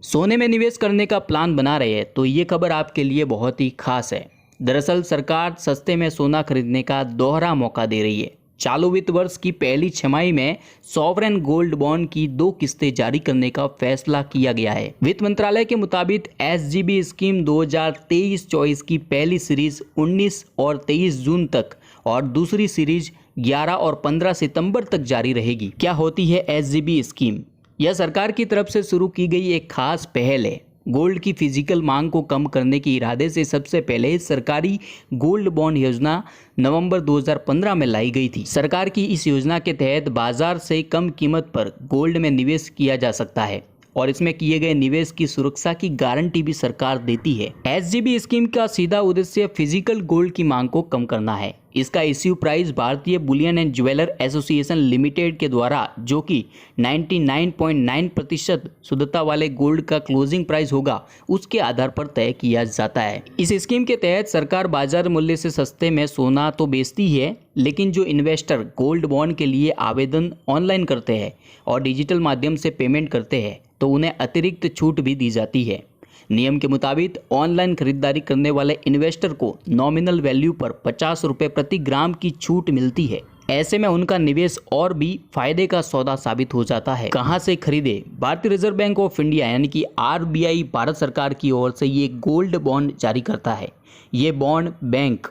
सोने में निवेश करने का प्लान बना रहे हैं तो ये खबर आपके लिए बहुत ही खास है। दरअसल सरकार सस्ते में सोना खरीदने का दोहरा मौका दे रही है। चालू वित्त वर्ष की पहली छमाही में सॉवरेन गोल्ड बॉन्ड की 2 किस्तें जारी करने का फैसला किया गया है। वित्त मंत्रालय के मुताबिक SGB स्कीम 2023-24 की पहली सीरीज 19 और 23 जून तक और दूसरी सीरीज 11 और 15 सितंबर तक जारी रहेगी। क्या होती है SGB स्कीम? यह सरकार की तरफ से शुरू की गई एक खास पहल है। गोल्ड की फिजिकल मांग को कम करने के इरादे से सबसे पहले सरकारी गोल्ड बॉन्ड योजना नवंबर 2015 में लाई गई थी। सरकार की इस योजना के तहत बाजार से कम कीमत पर गोल्ड में निवेश किया जा सकता है और इसमें किए गए निवेश की सुरक्षा की गारंटी भी सरकार देती है। SGB स्कीम का सीधा उद्देश्य फिजिकल गोल्ड की मांग को कम करना है। इसका इश्यू प्राइस भारतीय Boolean and jeweller association limited के द्वारा, जो कि 99.9% शुद्धता वाले गोल्ड का क्लोजिंग प्राइस होगा, उसके आधार पर तय किया जाता है। इस स्कीम के तहत सरकार बाजार मूल्य से सस्ते में सोना तो बेचती है, लेकिन जो इन्वेस्टर गोल्ड बॉन्ड के लिए आवेदन ऑनलाइन करते हैं और डिजिटल माध्यम से पेमेंट करते हैं तो उन्हें अतिरिक्त छूट भी दी जाती है। नियम के मुताबिक ऑनलाइन खरीदारी करने वाले इन्वेस्टर को नॉमिनल वैल्यू पर 50 रुपये प्रति ग्राम की छूट मिलती है। ऐसे में उनका निवेश और भी फायदे का सौदा साबित हो जाता है। कहां से खरीदे? भारतीय रिजर्व बैंक ऑफ इंडिया यानी कि RBI भारत सरकार की ओर से ये गोल्ड बॉन्ड जारी करता है। ये बॉन्ड बैंक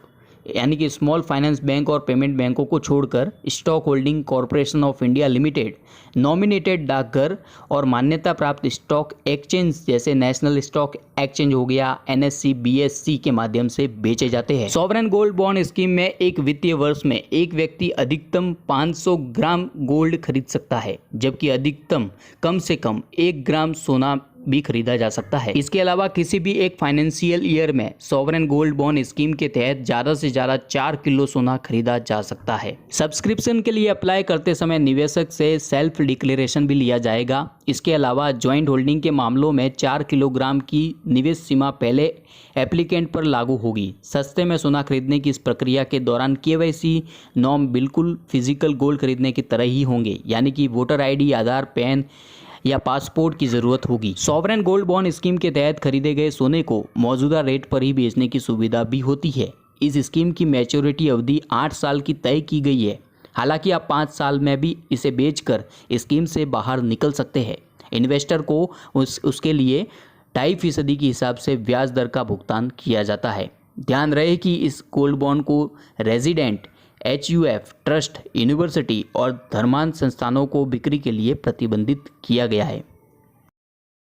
यानी कि स्मॉल फाइनेंस बैंक और पेमेंट बैंकों को छोड़कर stock holding corporation of India limited, nominated डाकघर और मान्यता प्राप्त स्टॉक एक्सचेंज जैसे नेशनल स्टॉक एक्सचेंज हो गया, NSE, BSE के माध्यम से बेचे जाते हैं। सॉवरेन गोल्ड बॉन्ड स्कीम में एक वित्तीय वर्ष में एक व्यक्ति अधिकतम 500 ग्राम गोल्ड खरीद सकता है, जबकि अधिकतम कम से कम 1 ग्राम सोना भी खरीदा जा सकता है। इसके अलावा किसी भी एक फाइनेंशियल ईयर में सॉवरेन गोल्ड बॉन्ड स्कीम के तहत ज्यादा से ज्यादा 4 किलो सोना खरीदा जा सकता है। सब्सक्रिप्शन के लिए अप्लाई करते समय निवेशक से सेल्फ डिक्लेरेशन भी लिया जाएगा। इसके अलावा ज्वाइंट होल्डिंग के मामलों में 4 किलोग्राम की निवेश सीमा पहले एप्लीकेंट पर लागू होगी। सस्ते में सोना खरीदने की इस प्रक्रिया के दौरान KYC नॉर्म बिल्कुल फिजिकल गोल्ड खरीदने की तरह ही होंगे, यानी कि वोटर ID, आधार, पैन या पासपोर्ट की जरूरत होगी। सॉवरेन गोल्ड बॉन्ड स्कीम के तहत खरीदे गए सोने को मौजूदा रेट पर ही बेचने की सुविधा भी होती है। इस स्कीम की मैच्योरिटी अवधि 8 साल की तय की गई है। हालांकि आप 5 साल में भी इसे बेचकर स्कीम से बाहर निकल सकते हैं। इन्वेस्टर को उसके लिए 2.5% के हिसाब से ब्याज दर का भुगतान किया जाता है। ध्यान रहे कि इस गोल्ड बॉन्ड को रेजिडेंट, HUF, ट्रस्ट, यूनिवर्सिटी और धर्मांध संस्थानों को बिक्री के लिए प्रतिबंधित किया गया है।